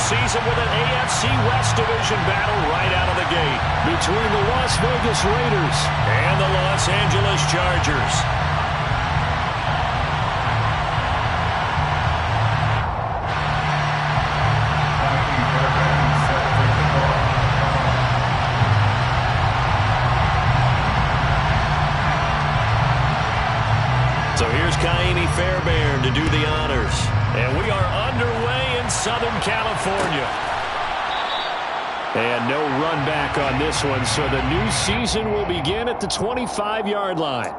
season with an AFC West division battle right out of the gate between the Las Vegas Raiders and the Los Angeles Chargers. So here's Kaimi Fairbairn to do the honors. And we are underway in Southern California. And no run back on this one, so the new season will begin at the 25-yard line.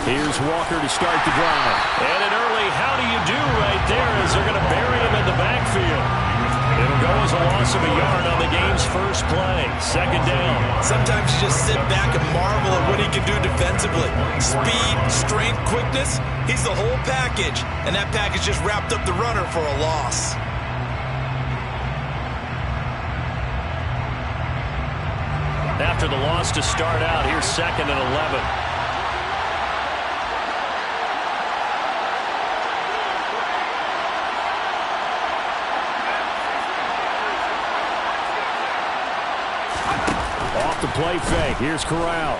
Here's Walker to start the drive. And an early how do you do right there as they're going to bury him in the backfield. It'll go as a loss of a yard on the game's first play. Second down. Sometimes you just sit back and marvel at what he can do defensively. Speed, strength, quickness. He's the whole package. And that package just wrapped up the runner for a loss. After the loss to start out, here's 2nd and 11. Off the play fake. Here's Corral.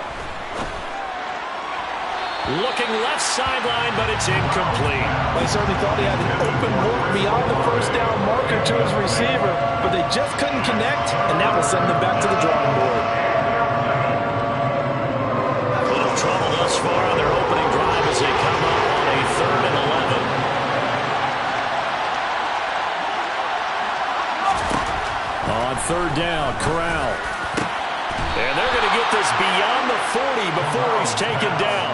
Looking left sideline, but it's incomplete. They certainly thought he had an open look beyond the first down marker to his receiver, but they just couldn't connect, and that will send them back to the drawing board. A little trouble thus far on their opening drive as they come up on a 3rd and 11. On 3rd down, Corral. And they're going to get this beyond the 40 before he's taken down.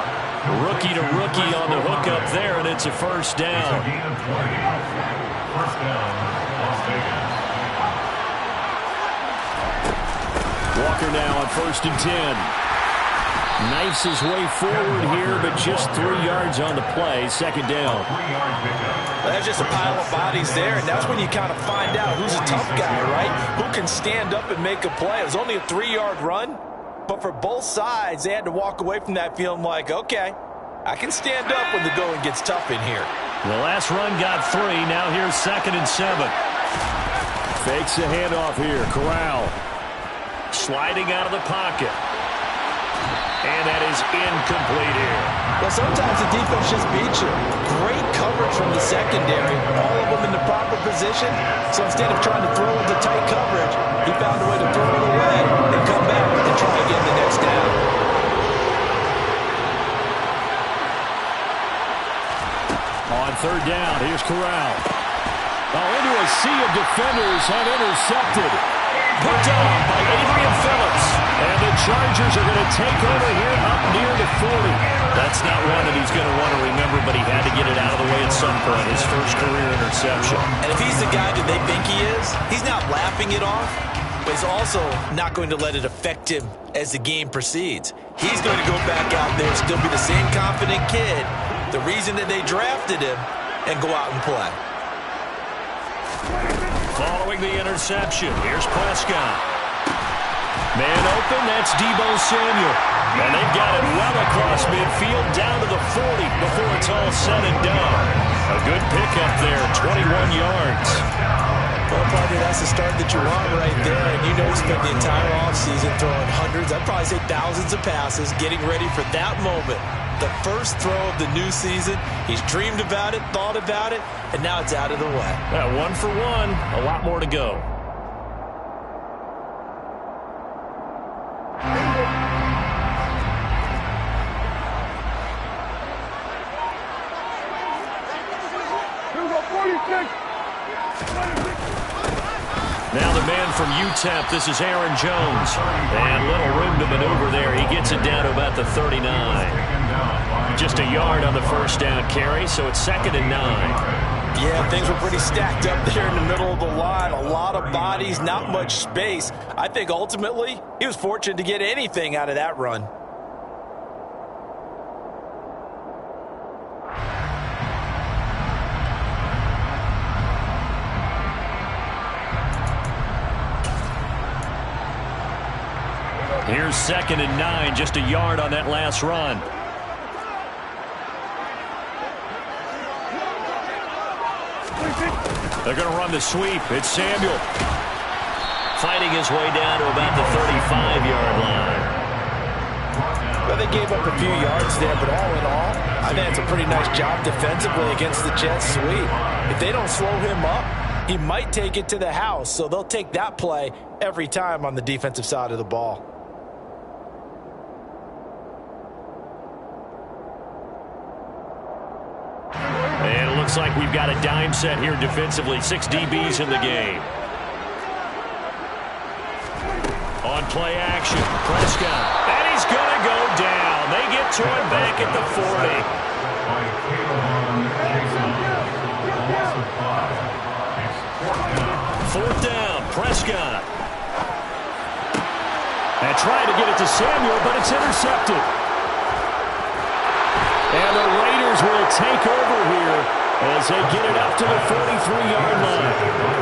Rookie to rookie on the hook up there, and it's a first down. First down, Las Vegas. Walker now on 1st and 10. Knifes his way forward here, but just 3 yards on the play. Second down. Well, that's just a pile of bodies there, and that's when you kind of find out who's a tough guy, right? Who can stand up and make a play. It was only a 3-yard run, but for both sides, they had to walk away from that feeling like, okay, I can stand up when the going gets tough in here. The last run got 3. Now here's 2nd and 7. Fakes a handoff here. Corral sliding out of the pocket. And that is incomplete here. Well, sometimes the defense just beats you. Great coverage from the secondary. All of them in the proper position. So instead of trying to throw into tight coverage, he found a way to throw it away and come back and try again the next down. On 3rd down, here's Corral. Into a sea of defenders and intercepted. Picked off by Adrian Phillips. And the Chargers are going to take over here up near the 40. That's not one that he's going to want to remember, but he had to get it out of the way at some point. His first career interception. And if he's the guy that they think he is, he's not laughing it off, but he's also not going to let it affect him as the game proceeds. He's going to go back out there, still be the same confident kid, the reason that they drafted him, and go out and play. Following the interception, here's Prescott. Man open, that's Deebo Samuel. And they've got it well across midfield, down to the 40 before it's all said and done. A good pickup there, 21 yards. Well, probably that's the start that you want right there. And you know he spent the entire offseason throwing hundreds, I'd probably say thousands of passes, getting ready for that moment. The first throw of the new season. He's dreamed about it, thought about it, and now it's out of the way. Yeah, 1 for 1, a lot more to go. Now the man from UTEP, this is Aaron Jones. And little room to maneuver there. He gets it down to about the 39. Just a yard on the first down carry, so it's 2nd and 9. Yeah, things were pretty stacked up there in the middle of the line. A lot of bodies, not much space. I think ultimately he was fortunate to get anything out of that run. Here's 2nd and 9, just a yard on that last run. They're going to run the sweep. It's Samuel. Fighting his way down to about the 35-yard line. Well, they gave up a few yards there, but all in all, I think it's a pretty nice job defensively against the Jets sweep. If they don't slow him up, he might take it to the house, so they'll take that play every time on the defensive side of the ball. And it looks like we've got a dime set here defensively. 6 DBs in the game. On play action, Prescott. And he's going to go down. They get to him back at the 40. 4th down, Prescott. And trying to get it to Samuel, but it's intercepted. And the Raiders will take over here as they get it up to the 43-yard line.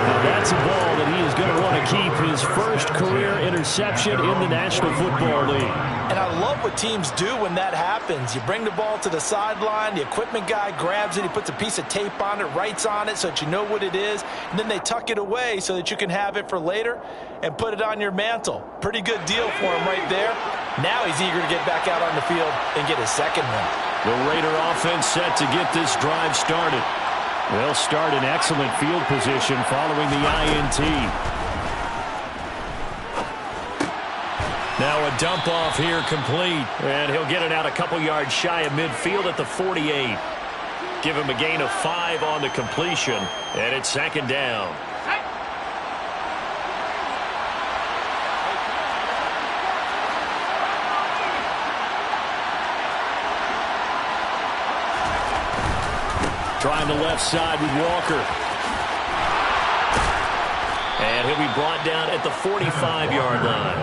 Now that's a ball that he is going to want to keep, his first career interception in the National Football League. And I love what teams do when that happens. You bring the ball to the sideline, the equipment guy grabs it, he puts a piece of tape on it, writes on it so that you know what it is, and then they tuck it away so that you can have it for later and put it on your mantle. Pretty good deal for him right there. Now he's eager to get back out on the field and get his second one. The Raider offense set to get this drive started. They'll start in excellent field position following the INT. Now a dump off here complete. And he'll get it out a couple yards shy of midfield at the 48. Give him a gain of 5 on the completion. And it's 2nd down. Trying the left side with Walker. And he'll be brought down at the 45-yard line.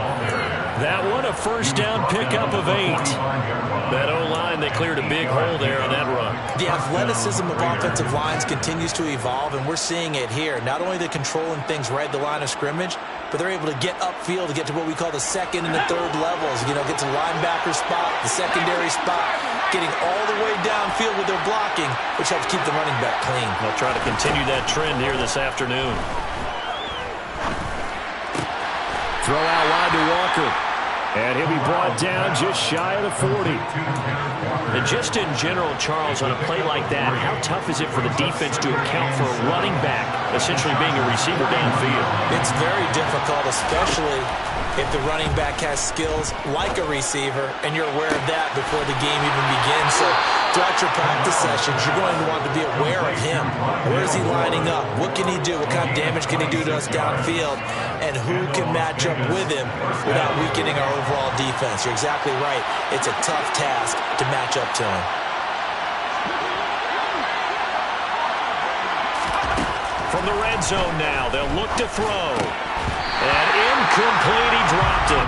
That one a 1st down pickup of 8. That O-line, they cleared a big hole there on that run. The athleticism of offensive lines continues to evolve, and we're seeing it here. Not only are they controlling things right at the line of scrimmage, but they're able to get upfield to get to what we call the 2nd and the 3rd levels. You know, get to the linebacker spot, the secondary spot, getting all the way downfield with their blocking, which helps keep the running back clean. They'll try to continue that trend here this afternoon. Throw out wide to Walker. And he'll be brought down just shy of the 40. And just in general, Charles, on a play like that, how tough is it for the defense to account for a running back essentially being a receiver downfield? It's very difficult, especially if the running back has skills like a receiver, and you're aware of that before the game even begins. So throughout your practice sessions, you're going to want to be aware of him. Where is he lining up? What can he do? What kind of damage can he do to us downfield? And who can match up with him without weakening our overall defense? You're exactly right. It's a tough task to match up to him. From the red zone now, they'll look to throw. And incomplete, he dropped it.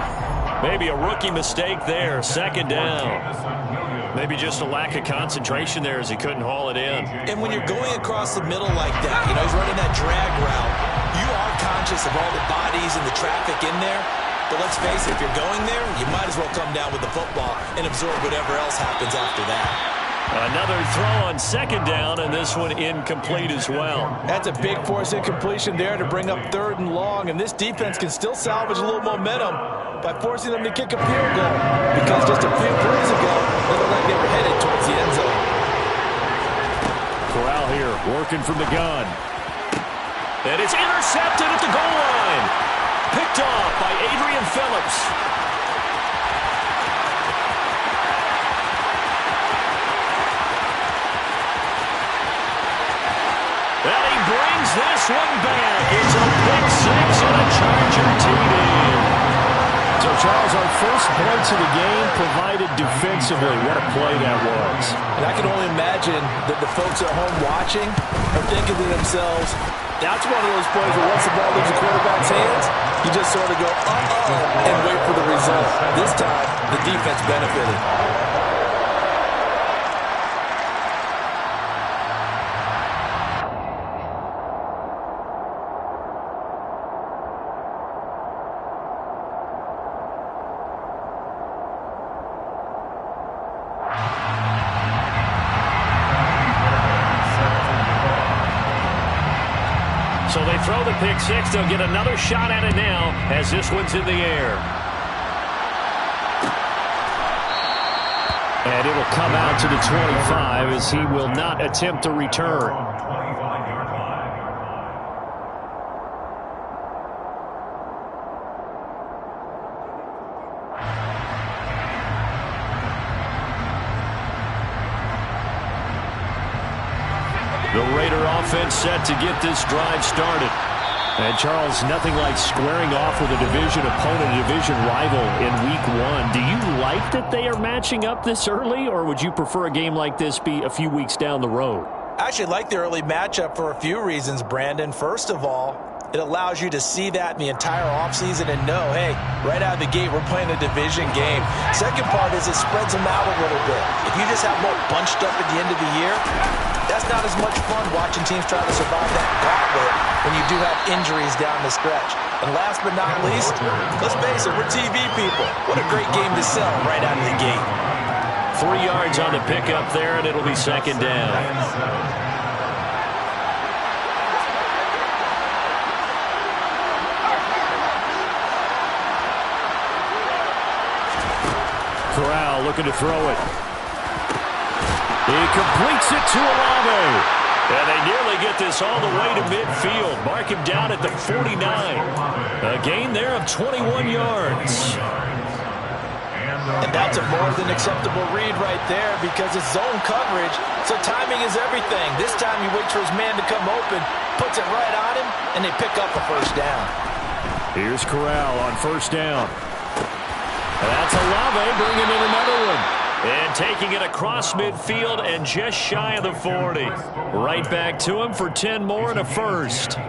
Maybe a rookie mistake there, 2nd down. Maybe just a lack of concentration there as he couldn't haul it in. And when you're going across the middle like that, you know, he's running that drag route, you are conscious of all the bodies and the traffic in there. But let's face it, if you're going there, you might as well come down with the football and absorb whatever else happens after that. Another throw on 2nd down, and this one incomplete as well. That's a big force incompletion there to bring up 3rd and long, and this defense can still salvage a little momentum by forcing them to kick a field goal, because just a few plays ago, they looked like they were headed towards the end zone. Corral here, working from the gun. And it's intercepted at the goal line. Picked off by Adrian Phillips. And he brings this one back. It's a big 6 and a Charger TD. So, Charles, our first points of the game provided defensively. What a play that was. And I can only imagine that the folks at home watching are thinking to themselves, that's one of those plays where once the ball leaves the quarterback's hands, you just sort of go, uh-oh, and wait for the result. This time, the defense benefited. So they throw the pick six. They'll get another shot at it now as this one's in the air. And it'll come out to the 25 as he will not attempt to return. The Raider offense set to get this drive started. And, Charles, nothing like squaring off with a division opponent, a division rival in Week 1. Do you like that they are matching up this early, or would you prefer a game like this be a few weeks down the road? I actually like the early matchup for a few reasons, Brandon. First of all, it allows you to see that in the entire offseason and know, hey, right out of the gate, we're playing a division game. Second part is it spreads them out a little bit. If you just have them all bunched up at the end of the year, that's not as much fun watching teams try to survive that gauntlet when you do have injuries down the stretch. And last but not least, let's face it, we're TV people. What a great game to sell right out of the gate. 3 yards on the pickup there, and it'll be second down. Corral looking to throw it. He completes it to Olave. And they nearly get this all the way to midfield. Mark him down at the 49. A gain there of 21 yards. And that's a more than acceptable read right there because it's zone coverage, so timing is everything. This time he waits for his man to come open, puts it right on him, and they pick up a first down. Here's Corral on first down. That's Olave bringing in another one. And taking it across midfield and just shy of the 40. Right back to him for 10 more and a first.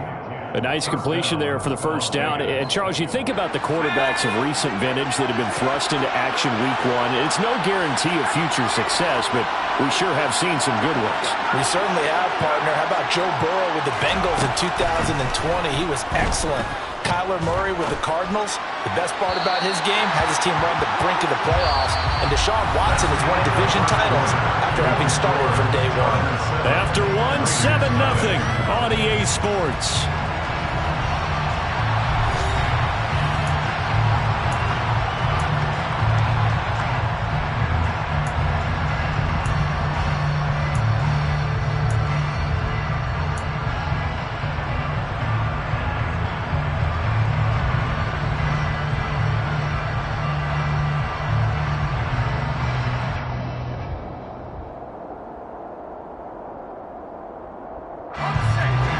A nice completion there for the first down. And, Charles, you think about the quarterbacks of recent vintage that have been thrust into action Week 1. It's no guarantee of future success, but we sure have seen some good ones. We certainly have, partner. How about Joe Burrow with the Bengals in 2020? He was excellent. Kyler Murray with the Cardinals. The best part about his game, has his team run the brink of the playoffs. And Deshaun Watson has won division titles after having started from day one. After one, 7-0 on EA Sports.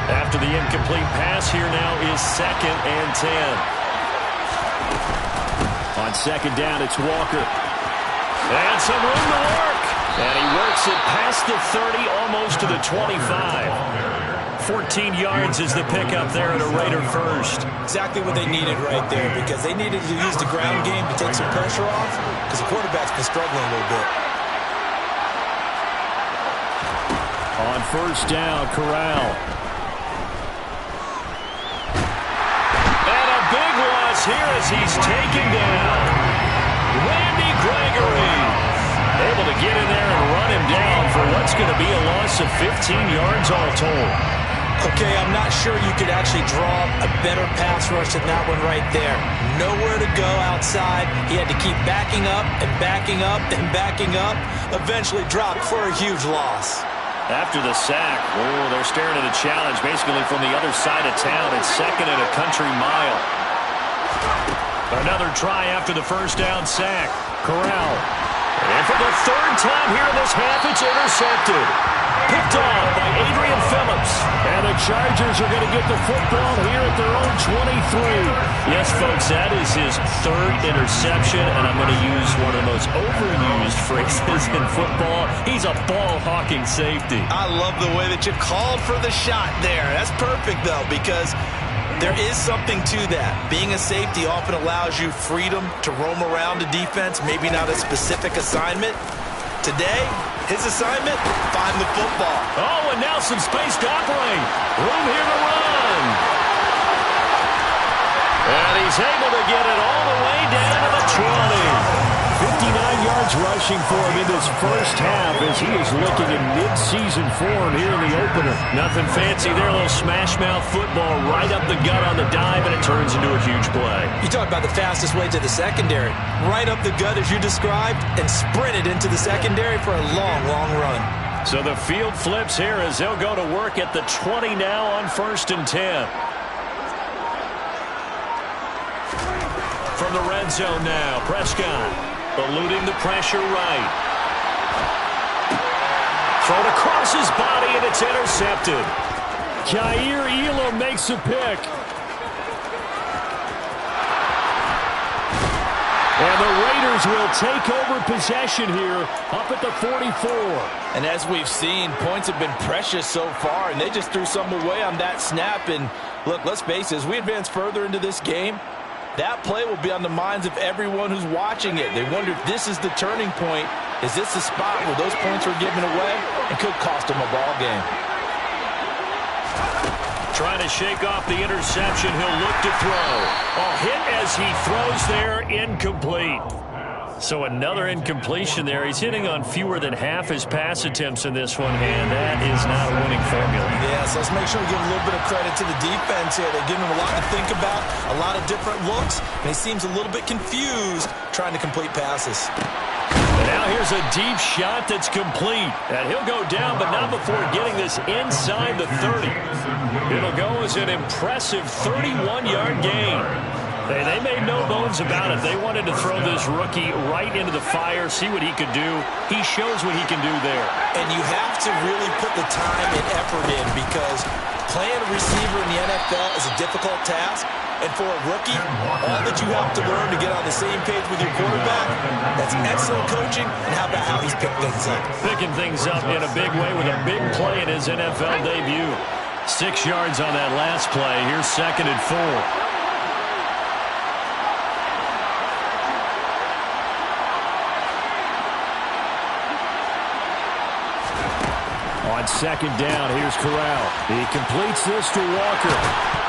After the incomplete pass, here now is 2nd and 10. On second down, it's Walker. And some room to work. And he works it past the 30, almost to the 25. 14 yards is the pickup there at a Raider first. Exactly what they needed right there, because they needed to use the ground game to take some pressure off, because the quarterback's been struggling a little bit. On first down, Corral. And a big loss here as he's taken down. Randy Gregory able to get in there and run him down for what's going to be a loss of 15 yards all told. Okay, I'm not sure you could actually draw a better pass rush than that one right there. Nowhere to go outside. He had to keep backing up and backing up and backing up. Eventually dropped for a huge loss. After the sack, they're staring at a challenge basically from the other side of town. It's 2nd and a country mile. Another try after the first down sack. Corral. And for the 3rd time here in this half, it's intercepted. Picked off by Adrian Phillips. And the Chargers are going to get the football here at their own 23. Yes, folks, that is his third interception, and I'm going to use one of the most overused phrases in football. He's a ball-hawking safety. I love the way that you called for the shot there. That's perfect, though, because there is something to that. Being a safety often allows you freedom to roam around the defense, maybe not a specific assignment. Today, his assignment, find the football. Oh, and now some space to operate. Room here to run. And he's able to get it all the way down to the 20. 59 yards rushing for him in this first half as he is looking in mid-season form here in the opener. Nothing fancy there, a little smash-mouth football right up the gut on the dive, and it turns into a huge play. You talk about the fastest way to the secondary. Right up the gut as you described and sprinted into the secondary for a long, long run. So the field flips here as they'll go to work at the 20 now on 1st and 10. From the red zone now, Prescott eluding the pressure right. Thrown across his body, and it's intercepted. Jair Elam makes a pick. And the Raiders will take over possession here up at the 44. And as we've seen, points have been precious so far, and they just threw some away on that snap. And look, let's face it, as we advance further into this game, that play will be on the minds of everyone who's watching it. They wonder if this is the turning point. Is this the spot where those points are given away and could cost them a ball game? Trying to shake off the interception. He'll look to throw. A hit as he throws there, incomplete. So another incompletion there. He's hitting on fewer than half his pass attempts in this one, and that is not a winning formula. Yeah, so let's make sure we give a little bit of credit to the defense here. They're giving him a lot to think about, a lot of different looks, and he seems a little bit confused trying to complete passes. And now here's a deep shot that's complete. And he'll go down, but not before getting this inside the 30. It'll go as an impressive 31-yard gain. They made no bones about it. They wanted to throw this rookie right into the fire, see what he could do. He shows what he can do there. And you have to really put the time and effort in because playing a receiver in the NFL is a difficult task. And for a rookie, all that you have to learn to get on the same page with your quarterback, that's excellent coaching. And how about how he's picked things up? Picking things up in a big way with a big play in his NFL debut. 6 yards on that last play. Here's 2nd and 4. On 2nd down, here's Corral. He completes this to Walker.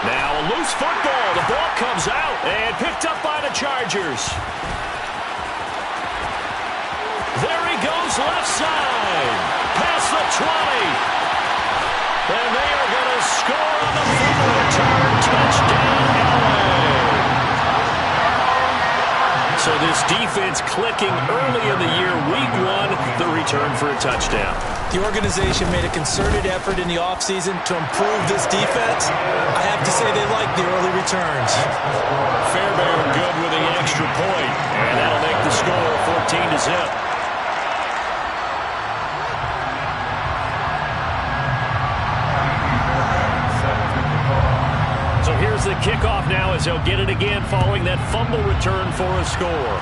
Now a loose football. The ball comes out and picked up by the Chargers. There he goes left side. Past the 20. And they are going to score on the fumble return. Touchdown, LA. So this defense clicking early in the year, week 1, the return for a touchdown. The organization made a concerted effort in the offseason to improve this defense. I have to say they like the early returns. Fairbairn good with the extra point, and that'll make the score 14-0. So here's the kickoff now as they'll get it again following that fumble return for a score.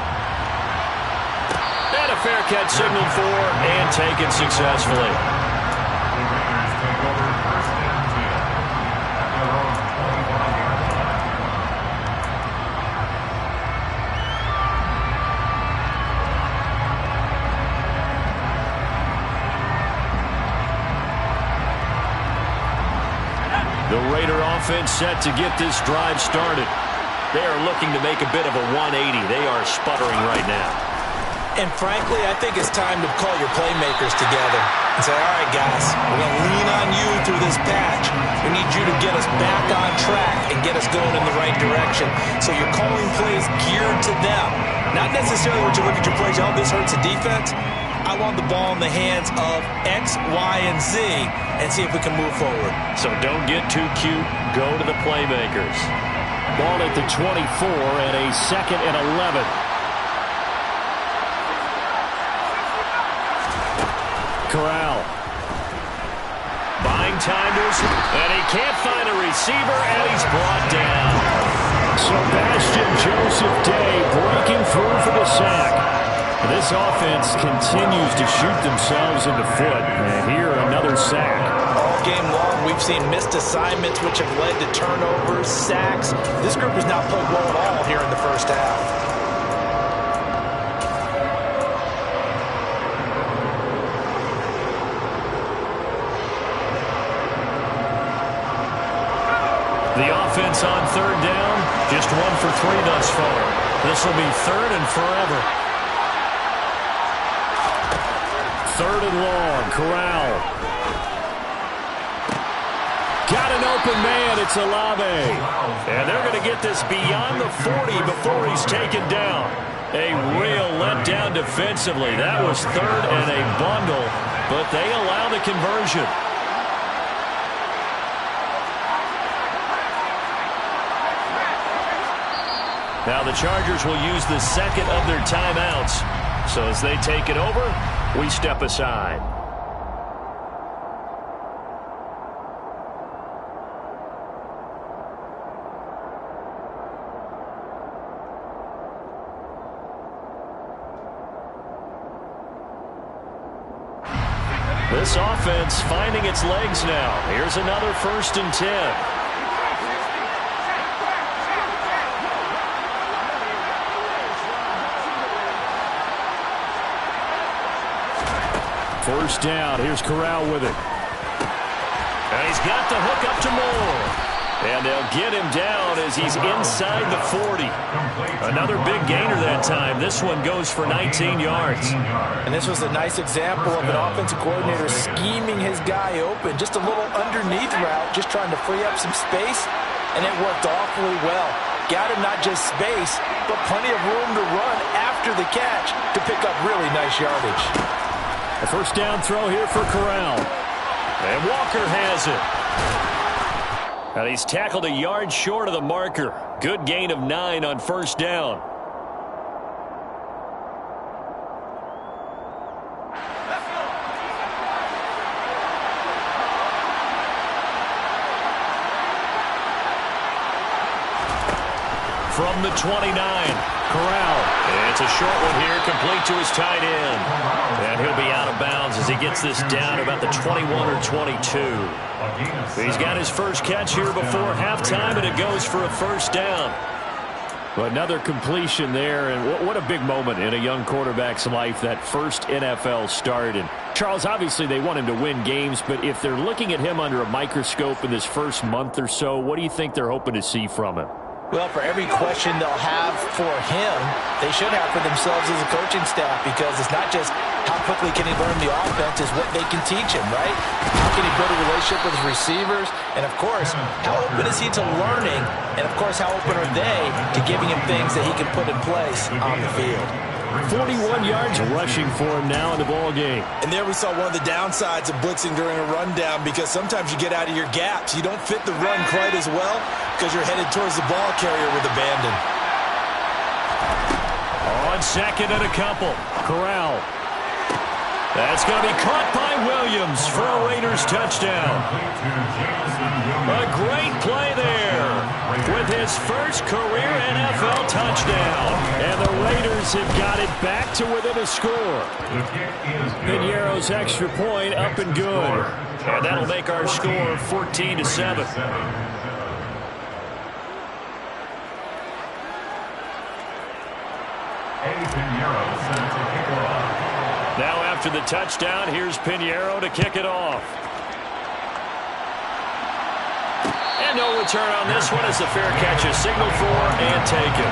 And a fair catch signaled for and taken successfully. The Raider offense set to get this drive started. They are looking to make a bit of a 180. They are sputtering right now. And frankly, I think it's time to call your playmakers together and say, all right, guys, we're going to lean on you through this patch. We need you to get us back on track and get us going in the right direction. So you're calling plays geared to them. Not necessarily what you look at your plays, oh, this hurts the defense. I want the ball in the hands of X, Y, and Z and see if we can move forward. So don't get too cute. Go to the playmakers. Ball at the 24 and a 2nd and 11. Corral time to his... And he can't find a receiver, and he's brought down. Sebastian Joseph Day breaking through for the sack. This offense continues to shoot themselves in the foot. And here, another sack. All game long, we've seen missed assignments which have led to turnovers, sacks. This group has not played well at all here in the first half. The offense on third down, just 1 for 3 thus far. This will be third and forever. Third and long, Corral. Got an open man, it's Olave. And they're going to get this beyond the 40 before he's taken down. A real letdown defensively. That was third and a bundle, but they allow the conversion. Now the Chargers will use the second of their timeouts. So as they take it over, we step aside. This offense finding its legs now. Here's another 1st and 10. First down. Here's Corral with it. And he's got the hook up to Moore. And they'll get him down as he's inside the 40. Another big gainer that time. This one goes for 19 yards. And this was a nice example of an offensive coordinator scheming his guy open. Just a little underneath route, just trying to free up some space. And it worked awfully well. Got him not just space, but plenty of room to run after the catch to pick up really nice yardage. A first down throw here for Corral. And Walker has it. And he's tackled a yard short of the marker. Good gain of 9 on first down. From the 29, Corral. It's a short one here, complete to his tight end. And he'll be out of bounds as he gets this down about the 21 or 22. He's got his first catch here before halftime, and it goes for a first down. Well, another completion there, and what a big moment in a young quarterback's life, that first NFL start. And Charles, obviously they want him to win games, but if they're looking at him under a microscope in this first month or so, what do you think they're hoping to see from him? Well, for every question they'll have for him, they should have for themselves as a coaching staff, because it's not just how quickly can he learn the offense, it's what they can teach him, right? How can he build a relationship with his receivers? And, of course, how open is he to learning? And, of course, how open are they to giving him things that he can put in place on the field? 41 yards rushing for him now in the ball game. And there we saw one of the downsides of blitzing during a rundown, because sometimes you get out of your gaps. You don't fit the run quite as well because you're headed towards the ball carrier with abandon. On second and a couple, Corral. That's going to be caught by Williams for a Raiders touchdown. A great play there with his first career NFL touchdown. And the Raiders have got it back to within a score. Piñeiro's extra point up and good. And that'll make our score 14-7. Now after the touchdown, here's Piñeiro to kick it off. And no return on this one as the fair catch is signaled for and taken.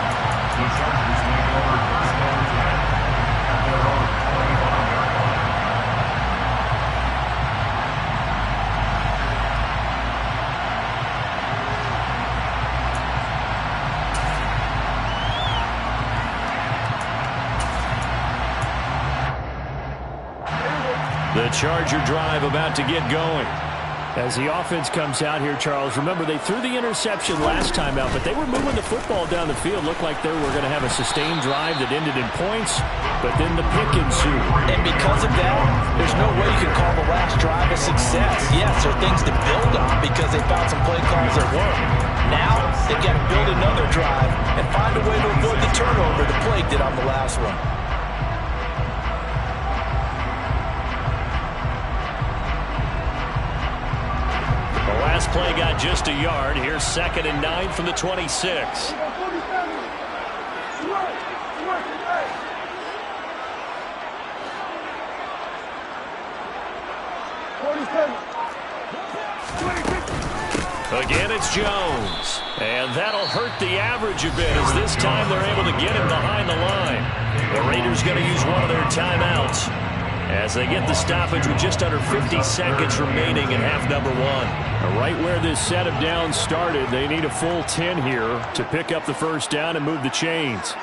The Charger drive about to get going. As the offense comes out here, Charles, remember they threw the interception last time out, but they were moving the football down the field. Looked like they were going to have a sustained drive that ended in points, but then the pick ensued. And because of that, there's no way you can call the last drive a success. Yes, there are things to build on because they found some play calls that work. Now, they've got to build another drive and find a way to avoid the turnover the Plague did on the last one. Last play got just a yard. Here's 2nd and 9 from the 26. Again, it's Jones. And that'll hurt the average a bit as this time they're able to get him behind the line. The Raiders going to use one of their timeouts as they get the stoppage with just under 50 seconds remaining in half number 1. Right where this set of downs started, they need a full 10 here to pick up the first down and move the chains.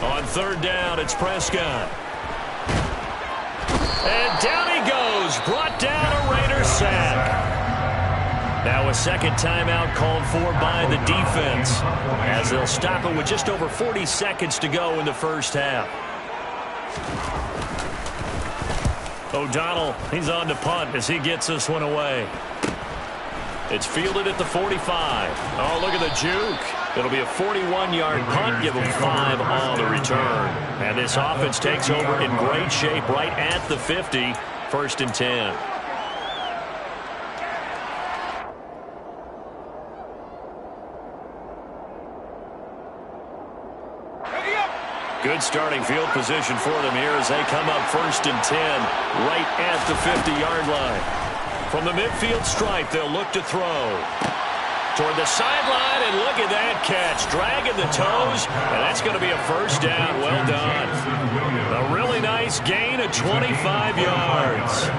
On 3rd down, it's Prescott. And down he goes. Brought down a Raider sack. Now a second timeout called for by the defense as they'll stop it with just over 40 seconds to go in the first half. O'Donnell, he's on to punt as he gets this one away. It's fielded at the 45. Oh, look at the juke. It'll be a 41-yard punt, give them 5 on the return. And this offense takes over in great shape right at the 50, 1st and 10. Good starting field position for them here as they come up 1st and 10 right at the 50-yard line. From the midfield stripe, they'll look to throw. Toward the sideline, and look at that catch. Dragging the toes, and that's going to be a first down. Well done. A really nice gain of 25 yards.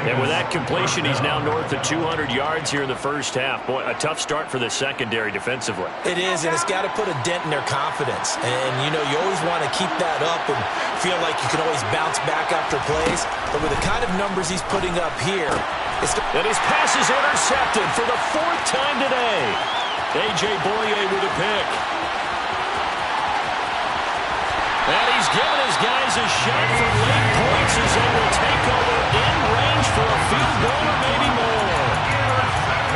And with that completion, he's now north of 200 yards here in the first half. Boy, a tough start for the secondary defensively. It is, and it's got to put a dent in their confidence. And, you know, you always want to keep that up and feel like you can always bounce back after plays. But with the kind of numbers he's putting up here, and his pass is intercepted for the 4th time today. A.J. Boye with a pick. And he's given his guys a shot for late points as they will take over in range for a field goal or maybe more.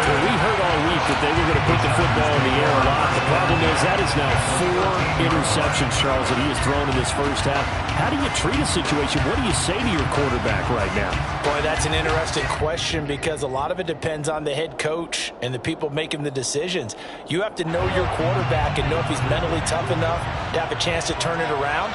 Well, we heard all week that they were going to put the football in the air a lot. The problem is that is now 4 interceptions, Charles, that he has thrown in this first half. How do you treat a situation? What do you say to your quarterback right now? Boy, that's an interesting question because a lot of it depends on the head coach and the people making the decisions. You have to know your quarterback and know if he's mentally tough enough to have a chance to turn it around.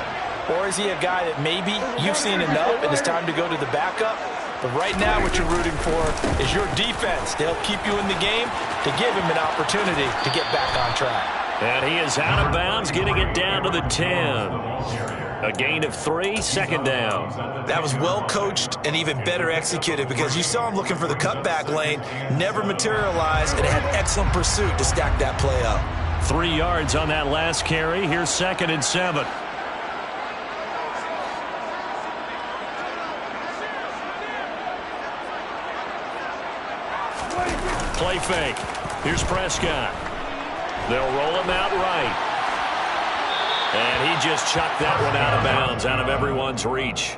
Or is he a guy that maybe you've seen enough and it's time to go to the backup? But right now what you're rooting for is your defense to help keep you in the game, to give him an opportunity to get back on track. And he is out of bounds, getting it down to the 10. A gain of 3, 2nd down. That was well coached and even better executed because you saw him looking for the cutback lane, never materialized, and had excellent pursuit to stack that play up. 3 yards on that last carry. Here's 2nd and 7. Play fake. Here's Prescott. They'll roll him out right. And he just chucked that one out of bounds, out of everyone's reach.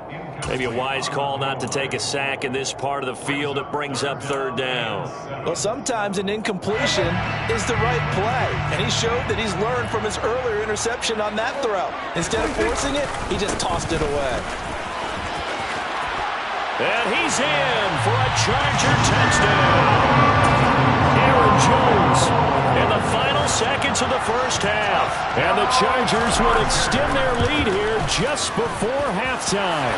Maybe a wise call not to take a sack in this part of the field. It brings up 3rd down. Well, sometimes an incompletion is the right play. And he showed that he's learned from his earlier interception on that throw. Instead of forcing it, he just tossed it away. And he's in for a Charger touchdown. Aaron Jones in the final seconds of the first half. And the Chargers will extend their lead here just before halftime.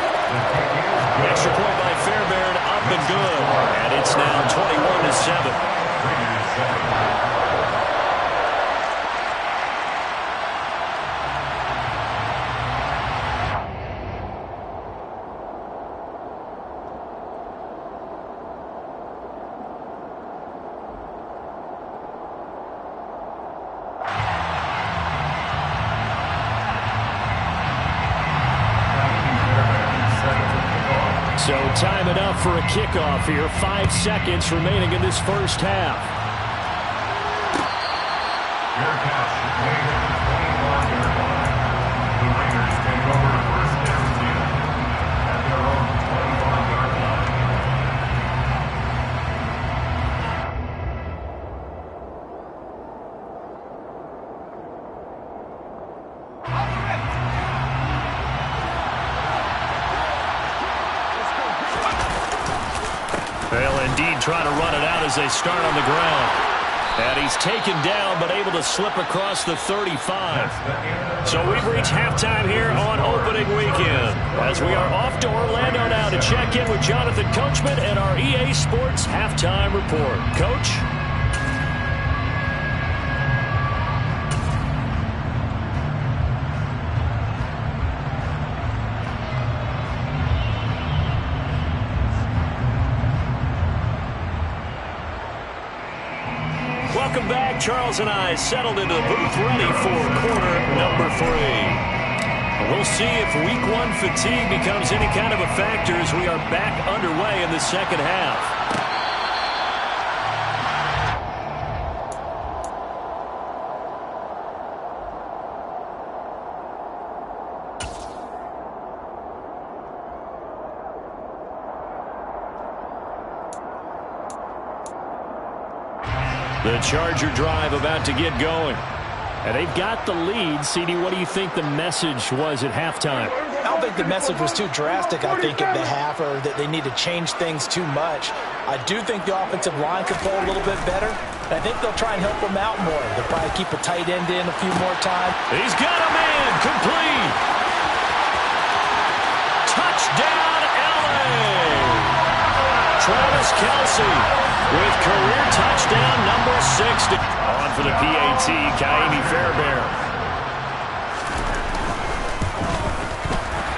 Extra point by Fairbairn, up and good. And it's now 21-7. So time enough for a kickoff here. 5 seconds remaining in this first half. Fair catch, made at the 21-yard line. The Raiders take over first and 10 at their own 21-yard line. They'll indeed try to run it out as they start on the ground. And he's taken down, but able to slip across the 35. So we've reached halftime here on opening weekend, as we are off to Orlando now to check in with Jonathan Coachman and our EA Sports Halftime Report. Coach? Welcome back. Charles and I settled into the booth ready for quarter number 3. We'll see if week 1 fatigue becomes any kind of a factor as we are back underway in the second half. The Charger drive about to get going. And they've got the lead. CD, what do you think the message was at halftime? I don't think the message was too drastic, I think, at the half, or that they need to change things too much. I do think the offensive line could play a little bit better. And I think they'll try and help them out more. They'll probably keep a tight end in a few more times. He's got a man. Complete. Touchdown, LA. Travis Kelce with career touchdown number 60. On for the PAT, Kaimi Fairbairn.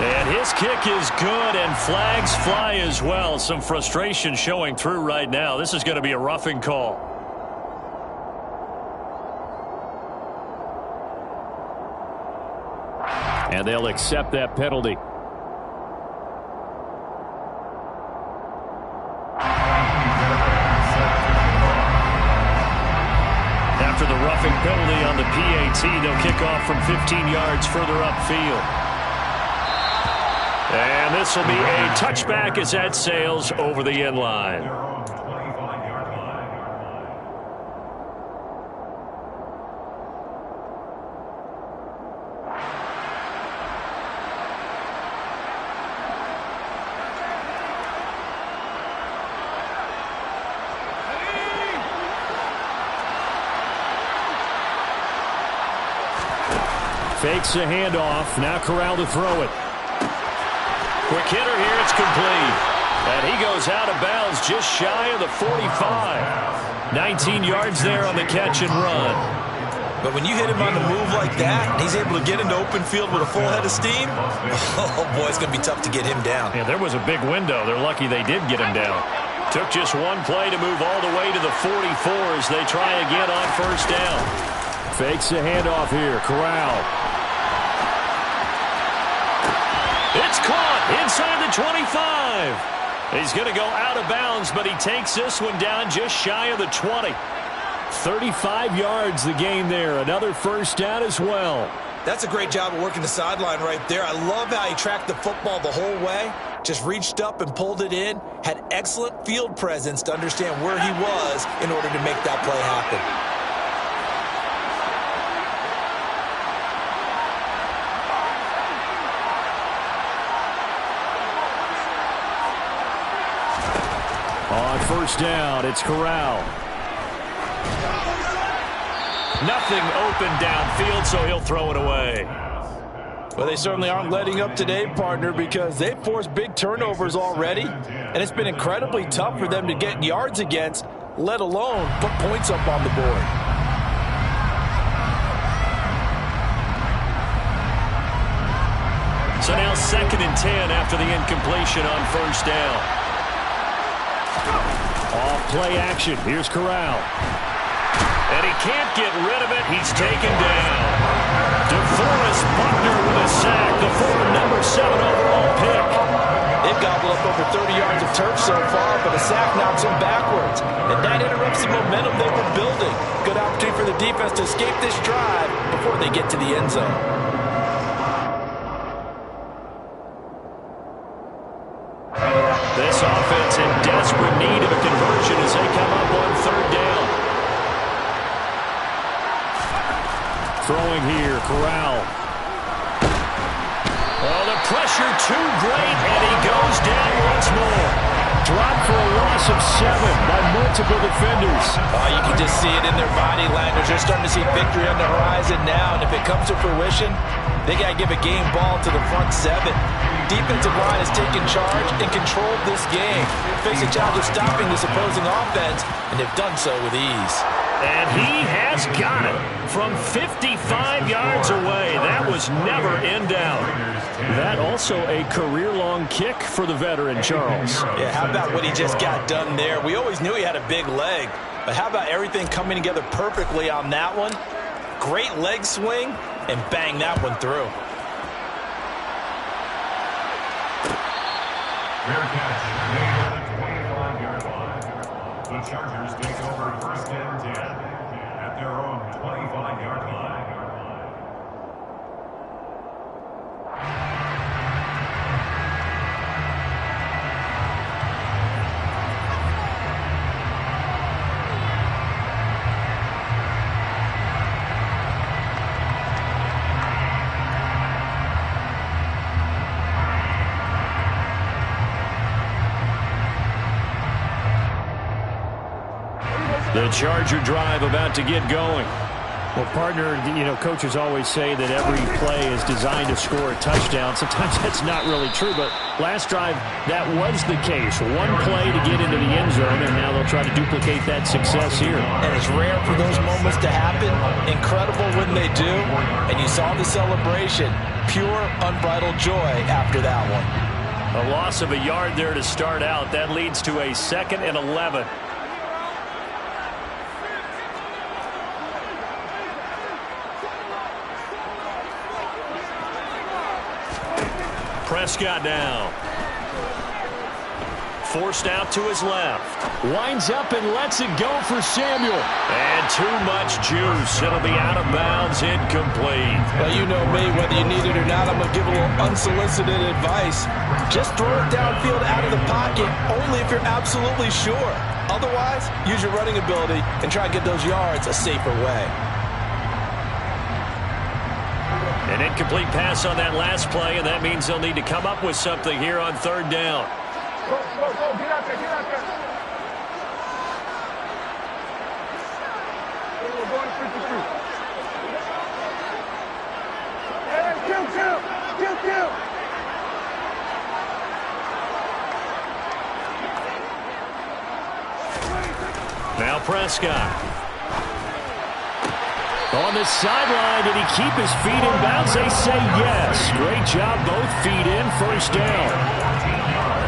And his kick is good, and flags fly as well. Some frustration showing through right now. This is going to be a roughing call. And they'll accept that penalty. After the roughing penalty on the PAT, they'll kick off from 15 yards further upfield. And this will be a touchback as that sails over the end line. Fakes a handoff. Now Corral to throw it. Quick hitter here. It's complete. And he goes out of bounds just shy of the 45. 19 yards there on the catch and run. But when you hit him on the move like that, and he's able to get into open field with a full head of steam, oh, boy, it's going to be tough to get him down. Yeah, there was a big window. They're lucky they did get him down. Took just one play to move all the way to the 44 as they try again on first down. Fakes a handoff here. Corral. It's caught inside the 25. He's going to go out of bounds, but he takes this one down just shy of the 20. 35 yards the gain there. Another first down as well. That's a great job of working the sideline right there. I love how he tracked the football the whole way. Just reached up and pulled it in. Had excellent field presence to understand where he was in order to make that play happen. On first down, it's Corral. Nothing open downfield, so he'll throw it away. Well, they certainly aren't letting up today, partner, because they've forced big turnovers already, and it's been incredibly tough for them to get yards against, let alone put points up on the board. So now 2nd and 10 after the incompletion on first down. Off play action. Here's Corral. And he can't get rid of it. He's taken down. DeForest Buckner with a sack. The former number 7 overall pick. They've gobbled up over 30 yards of turf so far, but a sack knocks him backwards. And that interrupts the momentum they were building. Good opportunity for the defense to escape this drive before they get to the end zone. This offense in desperate need of a conversion as they come up on third down. Throwing here, Corral. Oh, the pressure too great, and he goes down once more. Dropped for a loss of 7 by multiple defenders. Oh, you can just see it in their body language. They're starting to see victory on the horizon now, and if it comes to fruition, they got to give a game ball to the front 7. Defensive line has taken charge and controlled this game. Face a challenge of stopping this opposing offense, and they've done so with ease. And he has got it from 55 yards away. That was never in doubt. That also a career-long kick for the veteran, Charles. Yeah, how about what he just got done there? We always knew he had a big leg, but how about everything coming together perfectly on that one? Great leg swing, and bang that one through. Fair catch made at the 25-yard line. The Chargers take over first and 10 at their own 25-yard line. The Charger drive about to get going. Well, partner, coaches always say that every play is designed to score a touchdown. Sometimes that's not really true, but last drive, that was the case. One play to get into the end zone, and now they'll try to duplicate that success here. And it's rare for those moments to happen. Incredible when they do. And you saw the celebration. Pure, unbridled joy after that one. A loss of a yard there to start out. That leads to a 2nd and 11. Prescott down. Forced out to his left. Winds up and lets it go for Samuel. And too much juice. It'll be out of bounds, incomplete. Well, you know me, whether you need it or not, I'm going to give a little unsolicited advice. Just throw it downfield out of the pocket, only if you're absolutely sure. Otherwise, use your running ability and try to get those yards a safer way. An incomplete pass on that last play, and that means they'll need to come up with something here on third down. Go, get out there, get out there. We're going 52. Hey, kill. Now Prescott. On the sideline, did he keep his feet in bounds? They say yes. Great job, both feet in, first down.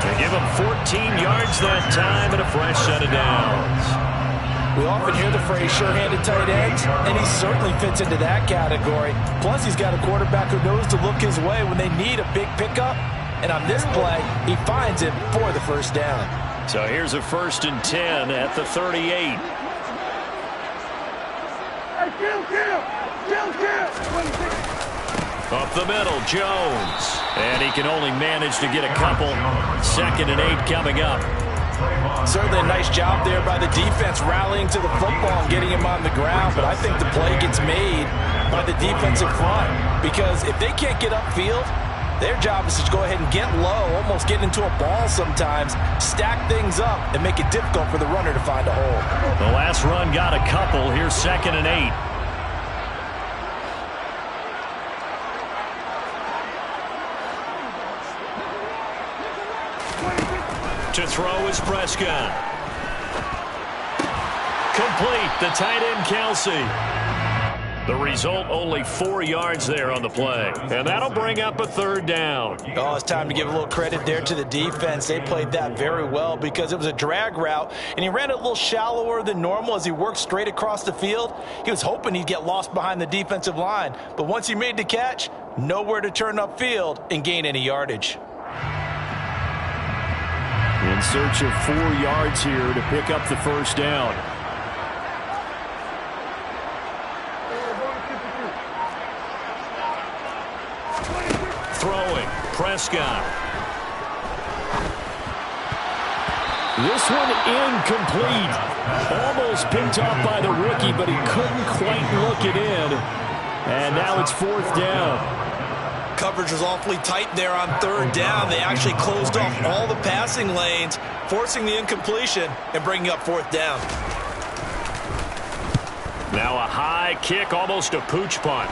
They give him 14 yards that time and a fresh set of downs. We often hear the phrase sure-handed tight ends, and he certainly fits into that category. Plus, he's got a quarterback who knows to look his way when they need a big pickup. And on this play, he finds it for the first down. So here's a 1st and 10 at the 38. Up the middle, Jones. And he can only manage to get a couple. 2nd and 8 coming up. Certainly a nice job there by the defense rallying to the football and getting him on the ground. But I think the play gets made by the defensive front. Because if they can't get upfield, their job is to go ahead and get low, almost get into a ball sometimes, stack things up, and make it difficult for the runner to find a hole. The last run got a couple. Here's 2nd and 8. To throw is Prescott. Complete. The tight end, Kelsey. The result, only 4 yards there on the play. And that'll bring up a 3rd down. Oh, it's time to give a little credit there to the defense. They played that very well because it was a drag route, and he ran it a little shallower than normal as he worked straight across the field. He was hoping he'd get lost behind the defensive line. But once he made the catch, nowhere to turn upfield and gain any yardage. In search of 4 yards here to pick up the first down. Throwing, Prescott. This one incomplete. Almost picked off by the rookie, but he couldn't quite look it in. And now it's 4th down. Coverage was awfully tight there on 3rd down. They actually closed off all the passing lanes, forcing the incompletion and bringing up 4th down. Now a high kick, almost a pooch punt.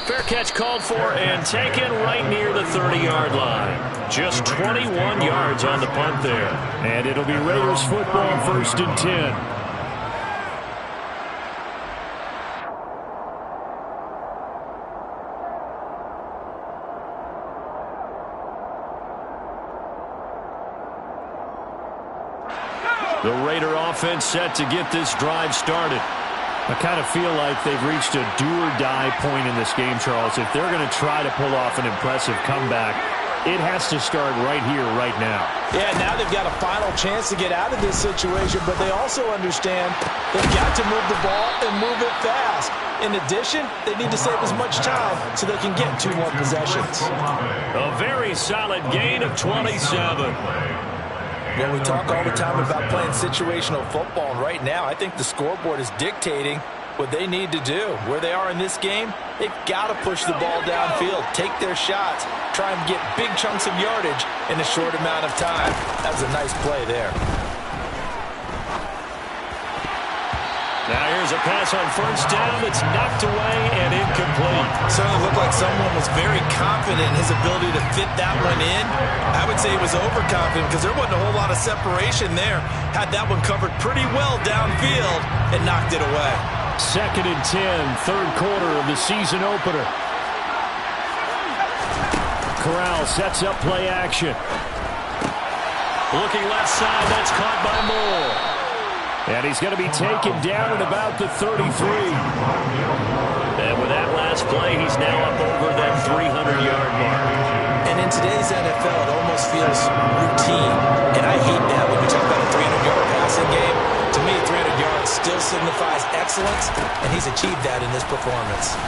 Fair catch called for and taken right near the 30-yard line. Just 21 yards on the punt there. And it'll be Raiders football, 1st and 10. The Raider offense set to get this drive started. I kind of feel like they've reached a do-or-die point in this game, Charles. If they're going to try to pull off an impressive comeback, it has to start right here, right now. Yeah, now they've got a final chance to get out of this situation, but they also understand they've got to move the ball and move it fast. In addition, they need to save as much time so they can get 2 more possessions. A very solid gain of 27. Well, we talk all the time about playing situational football, and right now I think the scoreboard is dictating what they need to do. Where they are in this game, they've got to push the ball downfield, take their shots, try and get big chunks of yardage in a short amount of time. That was a nice play there. Now here's a pass on 1st down that's knocked away and incomplete. Certainly looked like someone was very confident in his ability to fit that one in. I would say he was overconfident because there wasn't a whole lot of separation there. Had that one covered pretty well downfield and knocked it away. 2nd and 10, 3rd quarter of the season opener. Corral sets up play action. Looking left side, that's caught by Moore. And he's going to be taken down at about the 33. And with that last play, he's now up over that 300-yard mark. And in today's NFL, it almost feels routine. And I hate that when we talk about a 300-yard passing game. To me, 300 yards still signifies excellence, and he's achieved that in this performance.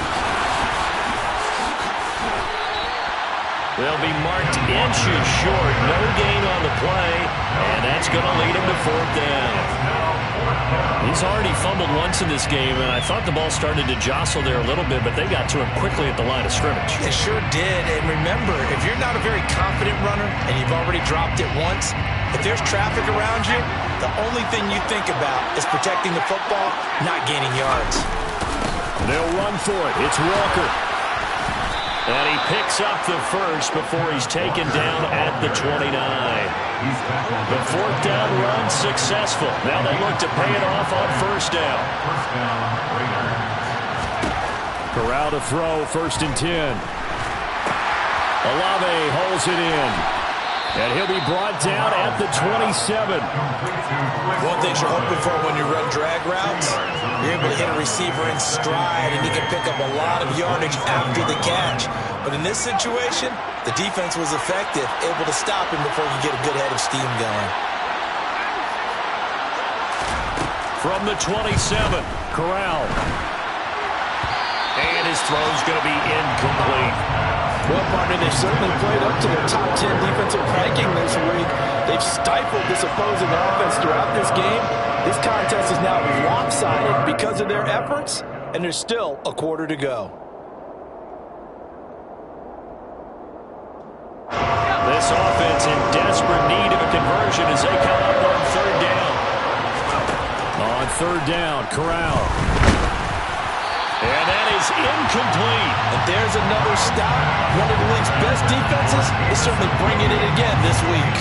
They'll be marked inches short. No gain on the play, and that's going to lead him to 4th down. He's already fumbled once in this game, and I thought the ball started to jostle there a little bit, but they got to him quickly at the line of scrimmage. They sure did, and remember, if you're not a very confident runner and you've already dropped it once, if there's traffic around you, the only thing you think about is protecting the football, not gaining yards. They'll run for it. It's Walker. And he picks up the first before he's taken down at the 29. The 4th down run successful. Now they look to pay it off on 1st down. Corral to throw, 1st and 10. Olave holds it in. And he'll be brought down at the 27. One thing you're hoping for when you run drag routes, you're able to hit a receiver in stride, and he can pick up a lot of yardage after the catch. But in this situation, the defense was effective, able to stop him before he get a good head of steam going. From the 27, Corral. And his throw's going to be incomplete. Well, partner, they've certainly played up to their top 10 defensive ranking this week. They've stifled this opposing offense throughout this game. This contest is now lopsided because of their efforts, and there's still a quarter to go. This offense in desperate need of a conversion as they come up on 3rd down. On 3rd down, Corral. And that is incomplete. And there's another stop. One of the league's best defenses is certainly bringing it again this week.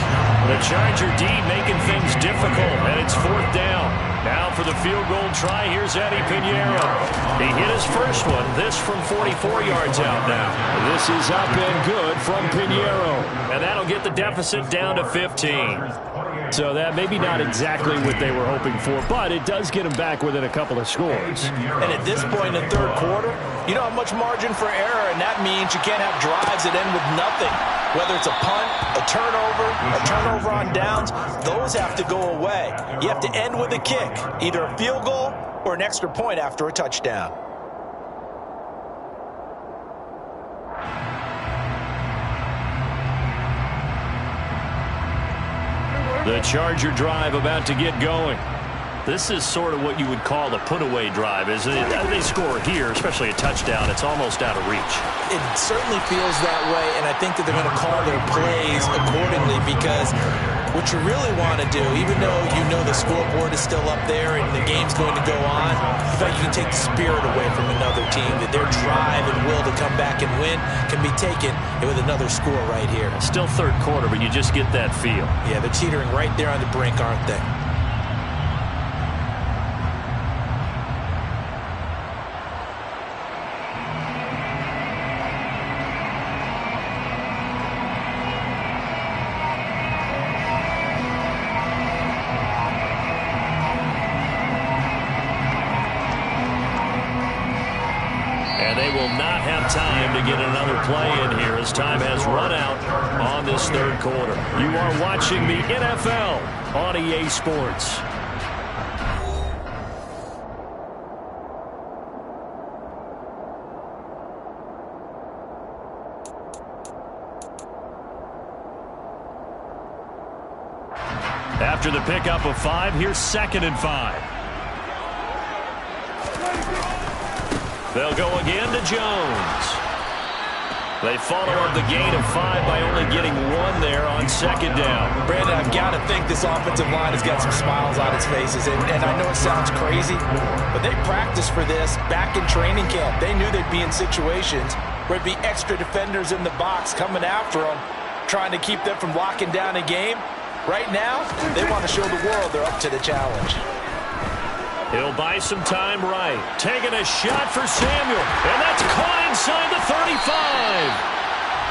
The Charger D making things difficult, and it's 4th down. Now for the field goal try, here's Eddie Pinheiro. He hit his first one, this from 44 yards out now. This is up and good from Pinheiro. And that'll get the deficit down to 15. So that maybe not exactly what they were hoping for, but it does get them back within a couple of scores. And at this point in the 3rd quarter, you don't have much margin for error, and that means you can't have drives that end with nothing. Whether it's a punt, a turnover on downs, those have to go away. You have to end with a kick, either a field goal or an extra point after a touchdown. The Charger drive about to get going. This is sort of what you would call a put-away drive, isn't it? They score here, especially a touchdown. It's almost out of reach. It certainly feels that way, and I think that they're going to call their plays accordingly because what you really want to do, even though you know the scoreboard is still up there and the game's going to go on, in fact, you can take the spirit away from another team, that their drive and will to come back and win can be taken with another score right here. Still third quarter, but you just get that feel. Yeah, they're teetering right there on the brink, aren't they? Time to get another play in here as time has run out on this third quarter. You are watching the NFL on EA Sports. After the pickup of 5, here's 2nd and 5. They'll go again to Jones. They follow up the gain of 5 by only getting 1 there on 2nd down. Brandon, I've got to think this offensive line has got some smiles on its faces. And I know it sounds crazy, but they practiced for this back in training camp. They knew they'd be in situations where there'd be extra defenders in the box coming after them, trying to keep them from locking down a game. Right now, they want to show the world they're up to the challenge. He'll buy some time right. Taking a shot for Samuel. And that's caught inside the 35.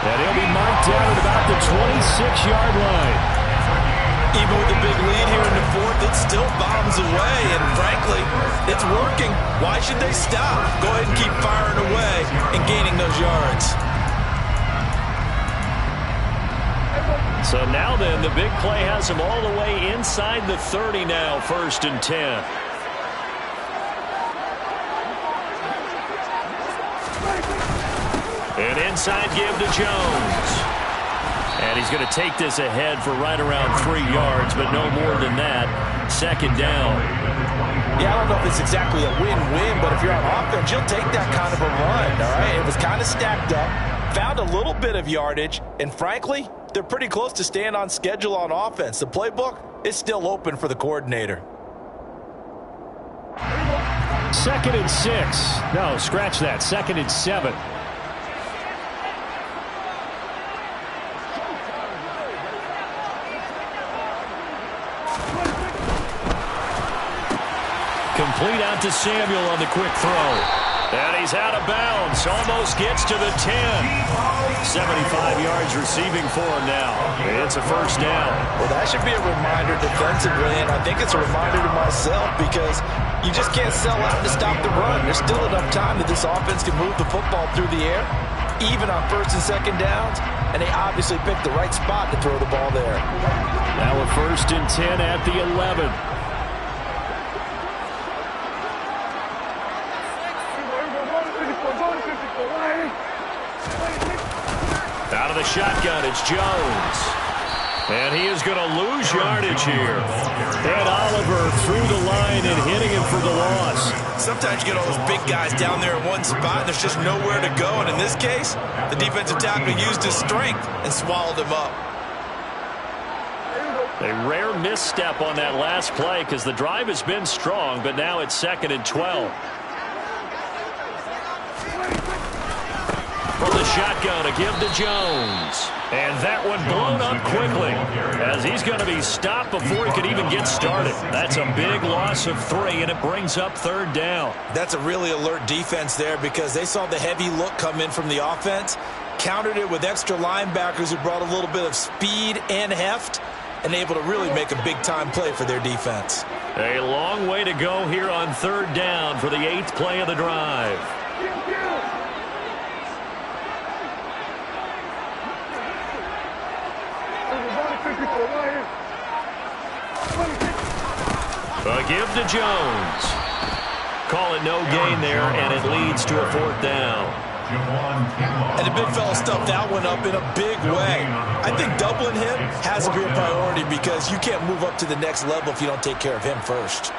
And he'll be marked down at about the 26-yard line. Even with the big lead here in the fourth, it still bombs away. And frankly, it's working. Why should they stop? Go ahead and keep firing away and gaining those yards. So now then, the big play has him all the way inside the 30 now, 1st and 10. An inside give to Jones. And he's going to take this ahead for right around 3 yards, but no more than that. 2nd down. Yeah, I don't know if it's exactly a win-win, but if you're on offense, you'll take that kind of a run, all right? It was kind of stacked up, found a little bit of yardage, and frankly, they're pretty close to staying on schedule on offense. The playbook is still open for the coordinator. 2nd and 6. No, scratch that. 2nd and 7. Complete out to Samuel on the quick throw. And he's out of bounds. Almost gets to the 10. 75 yards receiving for him now. It's a 1st down. Well, that should be a reminder defensively, and I think it's a reminder to myself because you just can't sell out to stop the run. There's still enough time that this offense can move the football through the air, even on 1st and 2nd downs, and they obviously picked the right spot to throw the ball there. Now a 1st and 10 at the 11. Out of the shotgun, it's Jones. And he is going to lose yardage here. And Oliver through the line and hitting him for the loss. Sometimes you get all those big guys down there in one spot, and there's just nowhere to go. And in this case, the defensive tackle used his strength and swallowed him up. A rare misstep on that last play because the drive has been strong, but now it's 2nd and 12. From the shotgun, a give to Jones. And that one blown up quickly as he's going to be stopped before he could even get started. That's a big loss of 3, and it brings up 3rd down. That's a really alert defense there because they saw the heavy look come in from the offense, countered it with extra linebackers who brought a little bit of speed and heft, and able to really make a big-time play for their defense. A long way to go here on 3rd down for the 8th play of the drive. A give to Jones. Call it no gain there, and it leads to a 4th down. And the big fella stuffed that one up in a big way. I think doubling him has to be a priority because you can't move up to the next level if you don't take care of him first.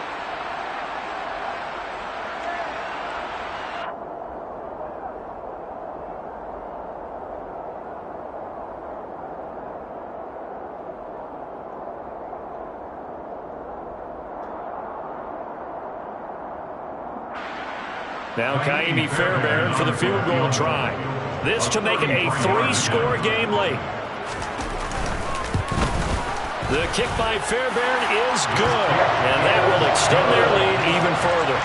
Now Kaimi Fairbairn for the field goal try. This to make it a 3-score game late. The kick by Fairbairn is good, and that will extend their lead even further.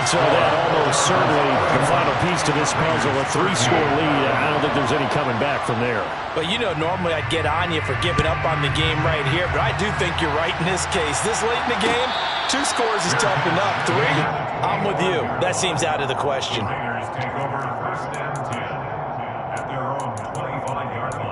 So that almost certainly the final piece to this puzzle, a 3-score lead. I don't think there's any coming back from there. But you know, normally I'd get on you for giving up on the game right here, but I do think you're right in this case. This late in the game, 2 scores is tough enough. 3, I'm with you. That seems out of the question. Raiders take over 1st and 10 at their own 25-yard line.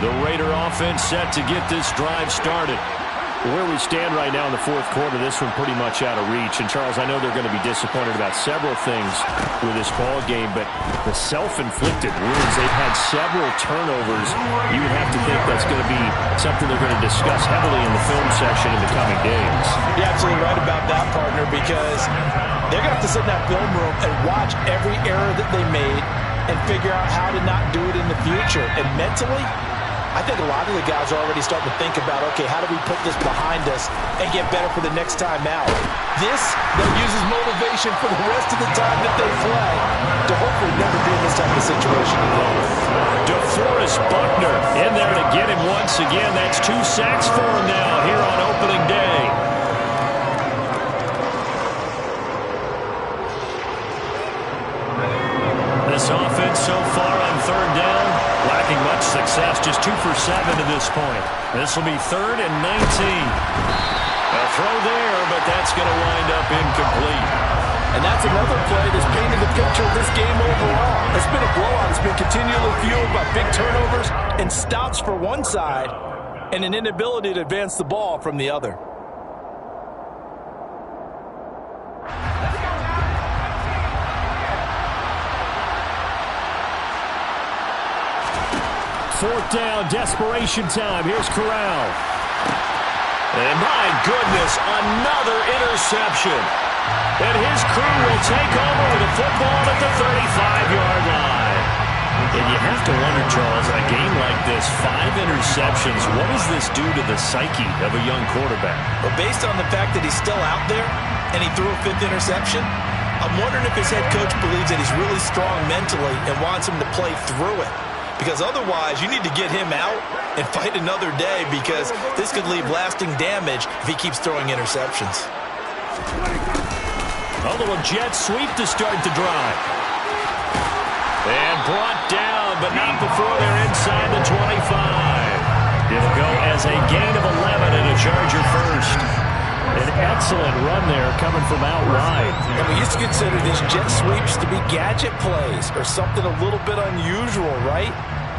The Raider offense set to get this drive started. Where we stand right now in the 4th quarter, this one pretty much out of reach. And, Charles, I know they're going to be disappointed about several things with this ball game, but the self-inflicted wounds, they've had several turnovers. You would have to think that's going to be something they're going to discuss heavily in the film section in the coming days. You're absolutely right about that, partner, because they're going to have to sit in that film room and watch every error that they made and figure out how to not do it in the future. And mentally, I think a lot of the guys are already starting to think about, okay, how do we put this behind us and get better for the next time out? This, they'll use as motivation for the rest of the time that they play to hopefully never be in this type of situation again. DeForest Buckner in there to get him once again. That's 2 sacks for him now here on opening day. This offense so far on 3rd down, lacking much success, just 2 for 7 to this point. This will be 3rd and 19. A throw there, but that's going to wind up incomplete. And that's another play that's painted the picture of this game overall. It's been a blowout. It's been continually fueled by big turnovers and stops for one side and an inability to advance the ball from the other. Fourth down, desperation time. Here's Corral. And my goodness, another interception. And his crew will take over with a football at the 35-yard line. And you have to wonder, Charles, a game like this, 5 interceptions, what does this do to the psyche of a young quarterback? But based on the fact that he's still out there and he threw a 5th interception, I'm wondering if his head coach believes that he's really strong mentally and wants him to play through it. Because otherwise, you need to get him out and fight another day because this could leave lasting damage if he keeps throwing interceptions. A little jet sweep to start the drive. And brought down, but not before they're inside the 25. It'll go as a gain of 11 and a Charger first. An excellent run there coming from out wide. And we used to consider these jet sweeps to be gadget plays or something a little bit unusual, right?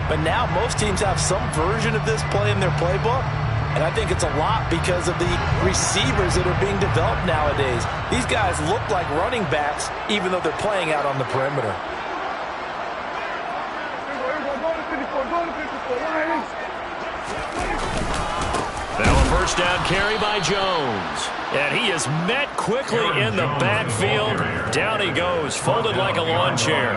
But now most teams have some version of this play in their playbook. And I think it's a lot because of the receivers that are being developed nowadays. These guys look like running backs even though they're playing out on the perimeter. Now a first down carry by Jones. And he is met quickly in the backfield. Down he goes, folded like a lawn chair.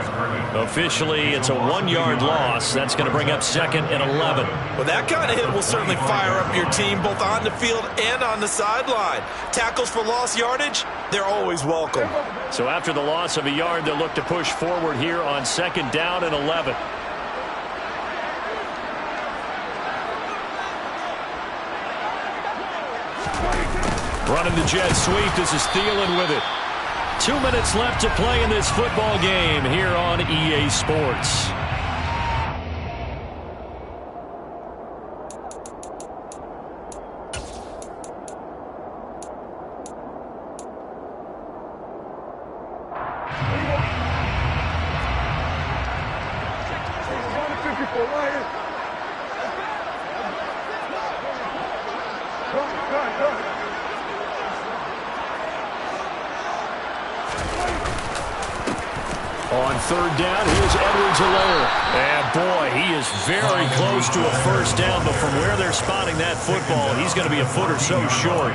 Officially, it's a 1-yard loss. That's going to bring up 2nd and 11. Well, that kind of hit will certainly fire up your team both on the field and on the sideline. Tackles for lost yardage, they're always welcome. So after the loss of a yard, they'll look to push forward here on 2nd down and 11. Running the jet sweep. This is Thielen with it. 2 minutes left to play in this football game here on EA Sports. On third down, here's Edwards-Helaire. And boy, he is very close to a first down, but from where they're spotting that football, he's going to be a foot or so short.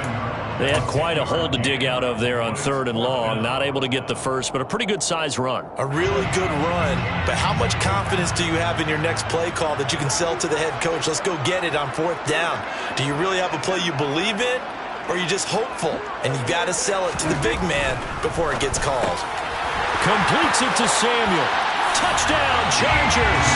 They had quite a hole to dig out of there on 3rd and long. Not able to get the first, but a pretty good size run. A really good run, but how much confidence do you have in your next play call that you can sell to the head coach? Let's go get it on 4th down. Do you really have a play you believe in, or are you just hopeful? And you've got to sell it to the big man before it gets called. Completes it to Samuel. Touchdown, Chargers.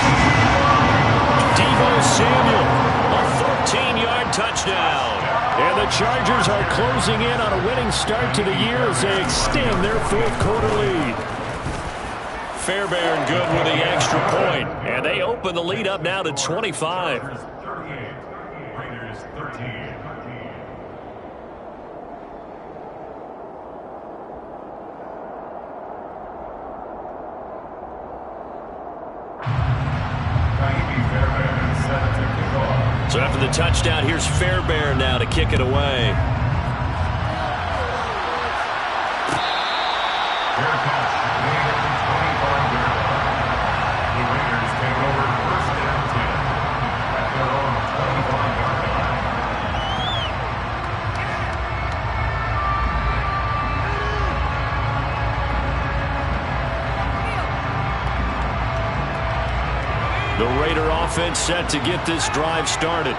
Deebo Samuel, a 14-yard touchdown. And the Chargers are closing in on a winning start to the year as they extend their 4th quarter lead. Fairbairn good with the extra point. And they open the lead up now to 25. Raiders 13. So after the touchdown, here's Fairbairn now to kick it away. Fair catch. Made at the 25-yard line. The Raiders take over 1st and 10 at their own 25-yard line. The Raider offense set to get this drive started.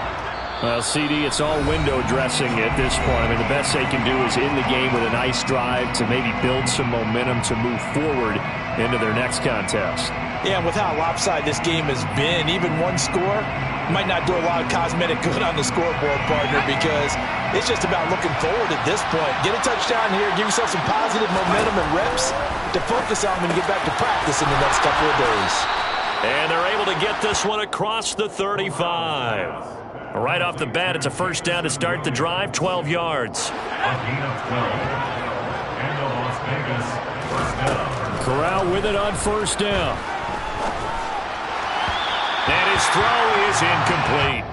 Well, CD, it's all window dressing at this point. I mean, the best they can do is in the game with a nice drive to maybe build some momentum to move forward into their next contest. Yeah, and with how lopsided this game has been, even one score might not do a lot of cosmetic good on the scoreboard, partner, because it's just about looking forward at this point. Get a touchdown here, give yourself some positive momentum and reps to focus on when you get back to practice in the next couple of days. And they're able to get this one across the 35. Right off the bat, it's a first down to start the drive, 12 yards. A gain of 12. And the Las Vegas first down. Corral with it on first down. And his throw is incomplete.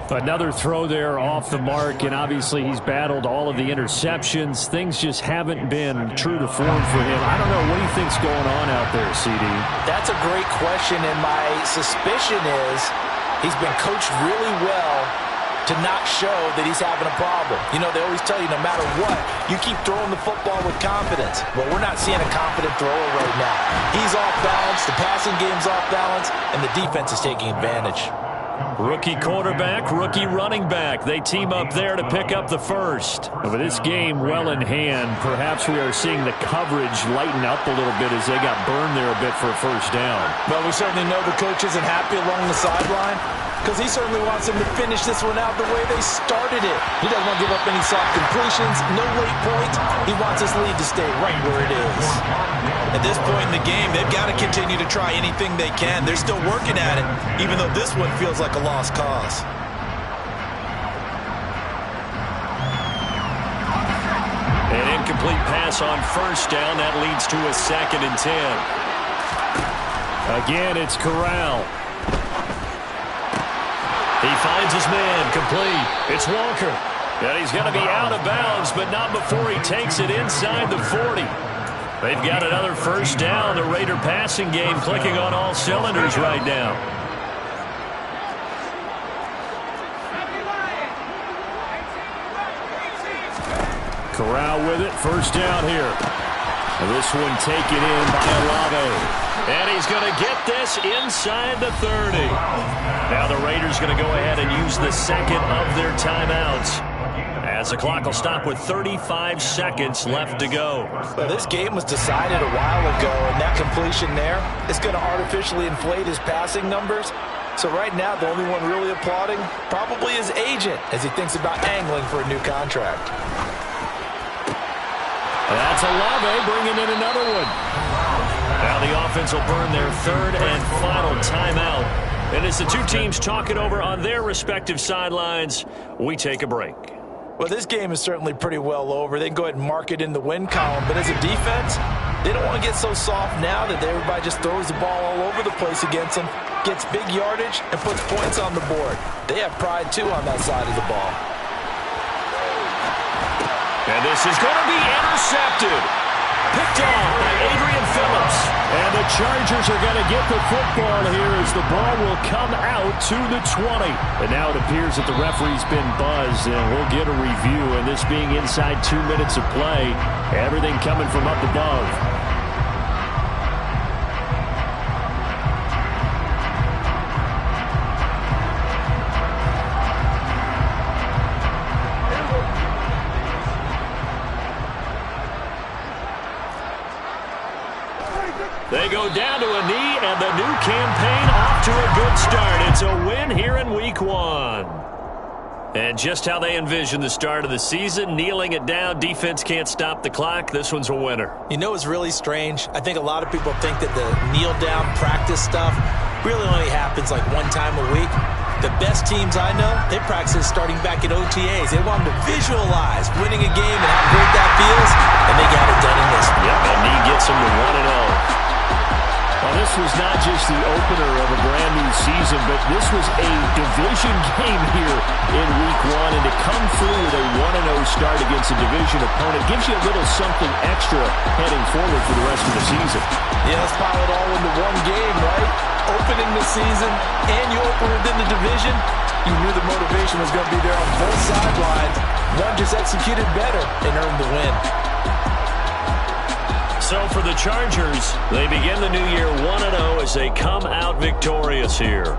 Another throw there off the mark, and obviously he's battled all of the interceptions. Things just haven't been true to form for him. I don't know. What do you think's going on out there, CD? That's a great question, and my suspicion is he's been coached really well to not show that he's having a problem. You know, they always tell you no matter what, you keep throwing the football with confidence. Well, we're not seeing a confident thrower right now. He's off balance, the passing game's off balance, and the defense is taking advantage. Rookie quarterback, rookie running back. They team up there to pick up the first. With this game well in hand, perhaps we are seeing the coverage lighten up a little bit as they got burned there a bit for a first down. Well, we certainly know the coach isn't happy along the sideline because he certainly wants them to finish this one out the way they started it. He doesn't want to give up any soft completions, no late points. He wants his lead to stay right where it is. At this point in the game, they've got to continue to try anything they can. They're still working at it, even though this one feels like a lost cause. An incomplete pass on first down. That leads to a 2nd and 10. Again, it's Corral. He finds his man, complete. It's Walker. And he's going to be out of bounds, but not before he takes it inside the 40. They've got another first down. The Raider passing game clicking on all cylinders right now. Corral with it. First down here. And this one taken in by Olave. And he's going to get this inside the 30. Now the Raiders going to go ahead and use the second of their timeouts, as the clock will stop with 35 seconds left to go. Well, this game was decided a while ago, and that completion there is going to artificially inflate his passing numbers. So right now, the only one really applauding probably his agent as he thinks about angling for a new contract. That's Olave bringing in another one. Now the offense will burn their third and final timeout. And as the two teams talk it over on their respective sidelines, we take a break. Well, this game is certainly pretty well over. They can go ahead and mark it in the win column. But as a defense, they don't want to get so soft now that everybody just throws the ball all over the place against them, gets big yardage, and puts points on the board. They have pride, too, on that side of the ball. And this is going to be intercepted. Picked off by Adrian Phillips. And the Chargers are going to get the football here as the ball will come out to the 20. And now it appears that the referee's been buzzed, and we'll get a review. And this being inside 2 minutes of play, everything coming from up above. They go down to a knee, and the new campaign off to a good start. It's a win here in Week 1. And just how they envision the start of the season, kneeling it down, defense can't stop the clock. This one's a winner. You know what's really strange? I think a lot of people think that the kneel-down practice stuff really only happens like one time a week. The best teams I know, they practice starting back at OTAs. They want them to visualize winning a game and how great that feels, and they got it done in this one. Yep, and knee gets them to 1-0. Well, this was not just the opener of a brand new season, but this was a division game here in Week 1. And to come through with a 1-0 start against a division opponent gives you a little something extra heading forward for the rest of the season. Yeah, let's pile it all into one game, right? Opening the season, and you open within the division. You knew the motivation was going to be there on both sidelines. One just executed better and earned the win. So for the Chargers, they begin the new year 1-0 as they come out victorious here.